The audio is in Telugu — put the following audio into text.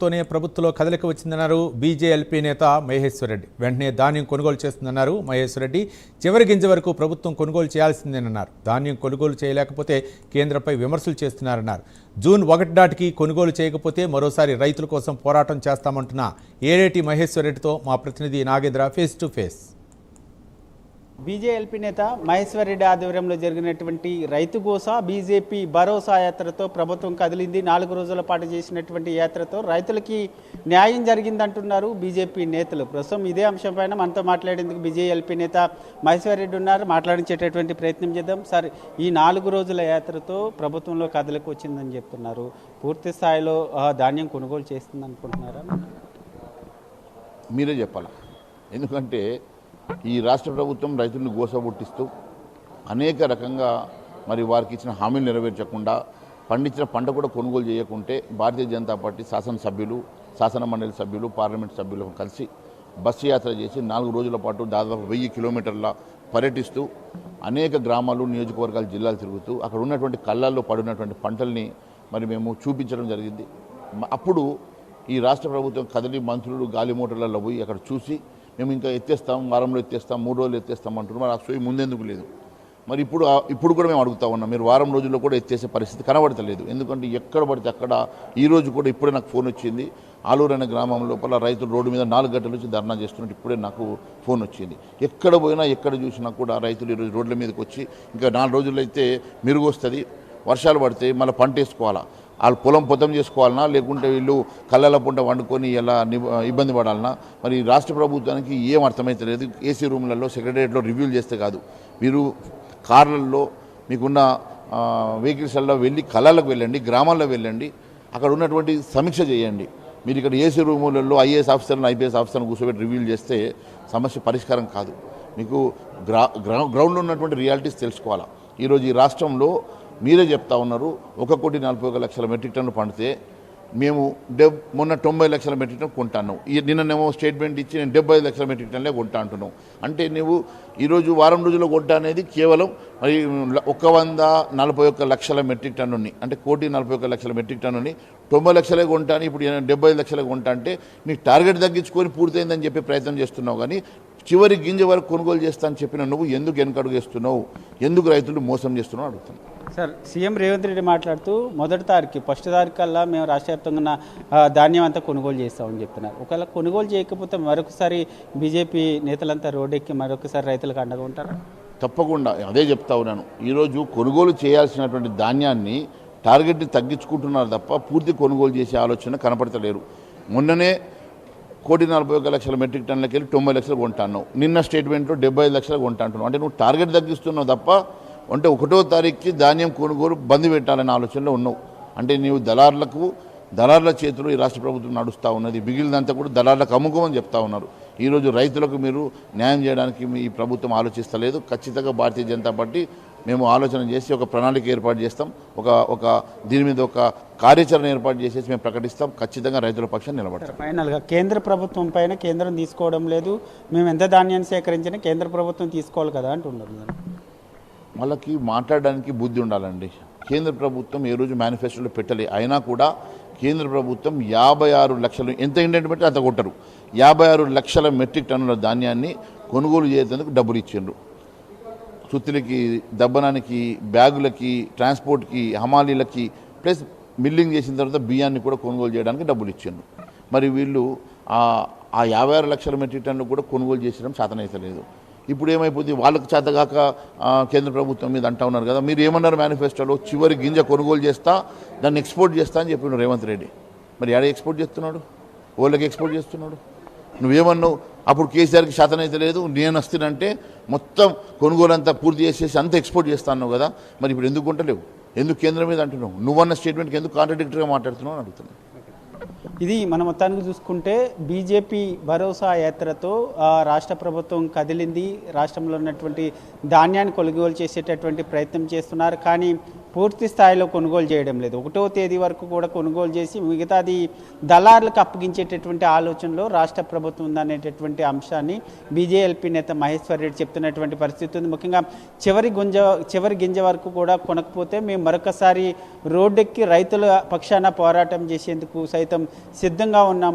తోనే ప్రభుత్వంలో కదలిక వచ్చిందన్నారు బీజేఎల్పీ నేత మహేశ్వర్ రెడ్డి. వెంటనే ధాన్యం కొనుగోలు చేస్తుందన్నారు మహేశ్వర్ రెడ్డి. చివరి గింజ వరకు ప్రభుత్వం కొనుగోలు చేయాల్సిందేనన్నారు. ధాన్యం కొనుగోలు చేయలేకపోతే కేంద్రంపై విమర్శలు చేస్తున్నారన్నారు. జూన్ 1 నాటికి కొనుగోలు చేయకపోతే మరోసారి రైతుల కోసం పోరాటం చేస్తామంటున్న ఏరేటి మహేశ్వర్ రెడ్డితో మా ప్రతినిధి Nagendra face to face. BJLP నేత మహేశ్వర్ రెడ్డి ఆధ్వర్యంలో జరిగినటువంటి రైతు గోస బీజేపీ భరోసా యాత్రతో ప్రభుత్వం కదిలింది. 4 రోజుల పాటు చేసినటువంటి యాత్రతో రైతులకి న్యాయం జరిగిందంటున్నారు బీజేపీ నేతలు. ప్రస్తుతం ఇదే అంశంపైన మనతో మాట్లాడేందుకు బీజేఎల్పీ నేత మహేశ్వర్ రెడ్డి ఉన్నారు. మాట్లాడించేటటువంటి ప్రయత్నం చేద్దాం. సార్, ఈ 4 రోజుల యాత్రతో ప్రభుత్వంలో కదలిక వచ్చిందని చెప్తున్నారు. పూర్తి స్థాయిలో ధాన్యం కొనుగోలు చేస్తుంది అనుకుంటున్నారా? మీరే చెప్పాలి. ఎందుకంటే ఈ రాష్ట్ర ప్రభుత్వం రైతులను గోసబుట్టిస్తూ అనేక రకంగా మరి వారికి ఇచ్చిన హామీలు నెరవేర్చకుండా పండించిన పంట కూడా కొనుగోలు చేయకుంటే భారతీయ జనతా పార్టీ శాసనసభ్యులు, శాసన మండలి సభ్యులు, పార్లమెంట్ సభ్యులు కలిసి బస్సు యాత్ర చేసి 4 రోజుల పాటు దాదాపు 1000 కిలోమీటర్ల పర్యటిస్తూ అనేక గ్రామాలు, నియోజకవర్గాలు, జిల్లాలు తిరుగుతూ అక్కడ ఉన్నటువంటి కళ్ళల్లో పడినటువంటి పంటల్ని మరి మేము చూపించడం జరిగింది. అప్పుడు ఈ రాష్ట్ర ప్రభుత్వం కదిలి మంత్రులు గాలి మోటార్లలో పోయి అక్కడ చూసి మేము ఇంకా ఎత్తేస్తాం, వారంలో ఎత్తేస్తాం, 3 రోజులు ఎత్తేస్తాం అంటున్నారు. మరి ఆ సోయి ముందెందుకు లేదు? మరి ఇప్పుడు కూడా మేము అడుగుతా ఉన్నాం. మీరు వారం రోజుల్లో కూడా ఎత్తేసే పరిస్థితి కనబడతలేదు. ఎందుకంటే ఎక్కడ పడితే అక్కడ ఈరోజు కూడా ఇప్పుడే నాకు ఫోన్ వచ్చింది. ఆలూరు అనే గ్రామం లోపల రైతులు రోడ్డు మీద 4 గంటల నుంచి ధర్నా చేస్తున్నట్టు ఇప్పుడే నాకు ఫోన్ వచ్చింది. ఎక్కడ పోయినా ఎక్కడ చూసినా కూడా రైతులు ఈరోజు రోడ్ల మీదకి వచ్చి ఇంకా 4 రోజుల్లో అయితే మెరుగు వస్తుంది, వర్షాలు పడితే మళ్ళీ పంట వేసుకోవాలా, వాళ్ళు పొలం పొతం చేసుకోవాలన్నా లేకుంటే వీళ్ళు కళ్ళల పుంట వండుకొని ఎలా ఇబ్బంది పడాలన్నా మరి రాష్ట్ర ప్రభుత్వానికి ఏం అర్థమైతే లేదు. ఏసీ రూమ్లలో సెక్రటరియట్లో రివ్యూలు చేస్తే కాదు, మీరు కార్లలో మీకున్న వెహికల్స్లలో వెళ్ళి కళ్ళలకు వెళ్ళండి, గ్రామాల్లో వెళ్ళండి, అక్కడ ఉన్నటువంటి సమీక్ష చేయండి. మీరు ఇక్కడ ఏసీ రూములలో ఐఏఎస్ ఆఫీసర్లను, ఐపీఎస్ ఆఫీసర్లను కూర్చోబెట్టి రివ్యూలు చేస్తే సమస్య పరిష్కారం కాదు. మీకు గ్రౌండ్లో ఉన్నటువంటి రియాలిటీస్ తెలుసుకోవాలా. ఈరోజు ఈ రాష్ట్రంలో మీరే చెప్తా ఉన్నారు 1,41 లక్షల మెట్రిక్ టన్ను పండితే మేము మొన్న 90 లక్షల మెట్రిక్ టన్ కొంటాను. నిన్ననేమో స్టేట్మెంట్ ఇచ్చి నేను 75 లక్షల మెట్రిక్ టన్లే కొంటా అంటున్నావు. అంటే నువ్వు ఈరోజు వారం రోజుల్లో కొంటా అనేది కేవలం మరి 141 లక్షల మెట్రిక్ టన్నుని, అంటే 1,41 లక్షల మెట్రిక్ టన్నుని 90 లక్షలే కొంటాను, ఇప్పుడు 75 లక్షలే కొంటా అంటే నీకు టార్గెట్ తగ్గించుకొని పూర్తయిందని చెప్పి ప్రయత్నం చేస్తున్నావు. కానీ చివరి గింజ వరకు కొనుగోలు చేస్తా అని చెప్పిన నువ్వు ఎందుకు వెనకడుగు వేస్తున్నావు? ఎందుకు రైతులు మోసం చేస్తున్నావు అడుగుతున్నావు. సార్, సీఎం రేవంత్ రెడ్డి మాట్లాడుతూ 1వ తారీఖు ఫస్ట్ తారీఖు కల్లా మేము రాష్ట్ర వ్యాప్తంగా ధాన్యం అంతా కొనుగోలు చేస్తామని చెప్తున్నారు. ఒకవేళ కొనుగోలు చేయకపోతే మరొకసారి బీజేపీ నేతలంతా రోడ్డెక్కి మరొకసారి రైతులకు అండగా ఉంటారా? తప్పకుండా అదే చెప్తా ఉన్నాను. ఈరోజు కొనుగోలు చేయాల్సినటువంటి ధాన్యాన్ని టార్గెట్ని తగ్గించుకుంటున్నారు తప్ప పూర్తి కొనుగోలు చేసే ఆలోచన కనపడతలేరు. మొన్ననే 1,41 లక్షల మెట్రిక్ టన్నులకి వెళ్ళి 90 లక్షలు కొంటాను. నిన్న స్టేట్మెంట్లో 75 లక్షలు కొంటా అంటున్నావు. అంటే నువ్వు టార్గెట్ తగ్గిస్తున్నావు తప్ప అంటే 1వ తారీఖుకి ధాన్యం కొనుగోలు బంద్ పెట్టాలనే ఆలోచనలో ఉన్నావు. అంటే నీవు దళారుల చేతిలో ఈ రాష్ట్ర ప్రభుత్వం నడుస్తూ ఉన్నది. మిగిలినంతా కూడా దళారులకు అమ్ముకోమని చెప్తా ఉన్నారు. ఈరోజు రైతులకు మీరు న్యాయం చేయడానికి ఈ ప్రభుత్వం ఆలోచిస్తలేదు. ఖచ్చితంగా భారతీయ జనతా పార్టీ మేము ఆలోచన చేసి ఒక ప్రణాళిక ఏర్పాటు చేస్తాం, ఒక దీని మీద ఒక కార్యాచరణ ఏర్పాటు చేసేసి మేము ప్రకటిస్తాం. ఖచ్చితంగా రైతుల పక్షాన్ని నిలబడతాం. ఫైనల్గా కేంద్ర ప్రభుత్వం పైన కేంద్రం తీసుకోవడం లేదు, మేము ఎంత ధాన్యాన్ని సేకరించినా కేంద్ర ప్రభుత్వం తీసుకోవాలి కదా అంటున్నారు. వాళ్ళకి మాట్లాడడానికి బుద్ధి ఉండాలండి. కేంద్ర ప్రభుత్వం ఏ రోజు మేనిఫెస్టోలో పెట్టలే. అయినా కూడా కేంద్ర ప్రభుత్వం 56 లక్షలు ఎంత ఇండియన్ బట్టి అంత కొట్టరు 56 లక్షల మెట్రిక్ టన్నుల ధాన్యాన్ని కొనుగోలు చేసేందుకు డబ్బులు ఇచ్చిండ్రు. సుత్తులకి, దబ్బనానికి, బ్యాగులకి, ట్రాన్స్పోర్ట్కి, హమాలీలకి, ప్లస్ మిల్లింగ్ చేసిన తర్వాత బియ్యాన్ని కూడా కొనుగోలు చేయడానికి డబ్బులు ఇచ్చిండ్రు. మరి వీళ్ళు ఆ 56 లక్షల మెట్రిక్ టన్నులు కూడా కొనుగోలు చేసడం శాతనైతలేదు. ఇప్పుడు ఏమైపోతుంది? వాళ్ళకి చేతగాక కేంద్ర ప్రభుత్వం మీద అంటా ఉన్నారు కదా. మీరు ఏమన్నారు మేనిఫెస్టోలో? చివరి గింజ కొనుగోలు చేస్తా, దాన్ని ఎక్స్పోర్ట్ చేస్తా అని చెప్పినాడు రేవంత్ రెడ్డి. మరి ఎక్కడ ఎక్స్పోర్ట్ చేస్తున్నాడు? వాళ్ళకి ఎక్స్పోర్ట్ చేస్తున్నాడు. నువ్వేమన్నావు? అప్పుడు కేసీఆర్కి శాతనైతే లేదు, నేను వస్తానంటే మొత్తం కొనుగోలు అంతా పూర్తి చేసేసి అంతా ఎక్స్పోర్ట్ చేస్తాను కదా. మరి ఇప్పుడు ఎందుకు కొంటలేవు? ఎందుకు కేంద్రం మీద అంటున్నావు? నువ్వన్న స్టేట్మెంట్కి ఎందుకు కాంట్రడిక్టరీగా మాట్లాడుతున్నావు అని అడుగుతున్నావు. ఇది మన మొత్తానికి చూసుకుంటే బీజేపీ భరోసా యాత్రతో రాష్ట్ర ప్రభుత్వం కదిలింది. రాష్ట్రంలో ఉన్నటువంటి ధాన్యాన్ని కొనుగోలు చేసేటటువంటి ప్రయత్నం చేస్తున్నారు. కానీ పూర్తి స్థాయిలో కొనుగోలు చేయడం లేదు. 1వ తేదీ వరకు కూడా కొనుగోలు చేసి మిగతాది దళారులకు అప్పగించేటటువంటి ఆలోచనలో రాష్ట్ర ప్రభుత్వం ఉందనేటటువంటి అంశాన్ని బీజేఎల్పీ నేత మహేశ్వర్ రెడ్డి చెప్తున్నటువంటి పరిస్థితి ఉంది. ముఖ్యంగా చివరి గింజ వరకు కూడా కొనకపోతే మేము మరొకసారి రోడ్డెక్కి రైతుల పక్షాన పోరాటం చేసేందుకు సైతం సిద్ధంగా ఉన్నామంటే